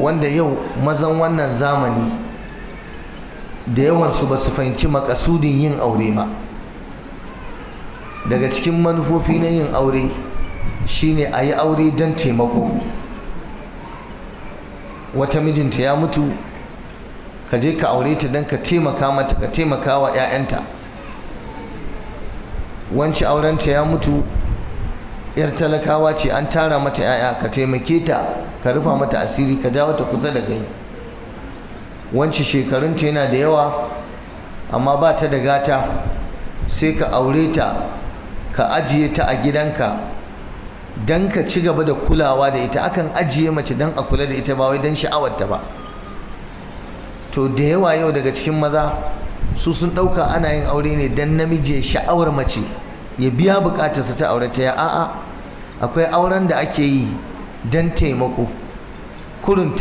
wanda yau mazan wannan zamani da yawansu ba su fahimci makasudin yin aure ba. Daga cikin manufofi na yin aure shine a yi aure don taimako. Wata mijinta ya mutu, ka je ka aure ta don ka taimaka mata, ka taimaka wa 'ya'yanta. Wanci aurenta ya mutu, 'yar talakawa ce, an tara mata 'ya'ya, ka taimake ta, ka rufa mata asiri, ka jawo ta kusa da kai. Wanci shekarunta yana da yawa amma ba ta da gata, sai ka aure ta, ka ajiye ta a gidanka don ka ci gaba da kulawa da ita. Akan ajiye mace don a kula da ita, ba wai don sha'awarta ba. To da yawa yau daga cikin maza su sun ɗauka ana yin aure ne don namiji ya sha'awar mace, ya biya bukatarsa ta aure ta. Ya a'a, akwai auren da ake yi don taimako. Kurin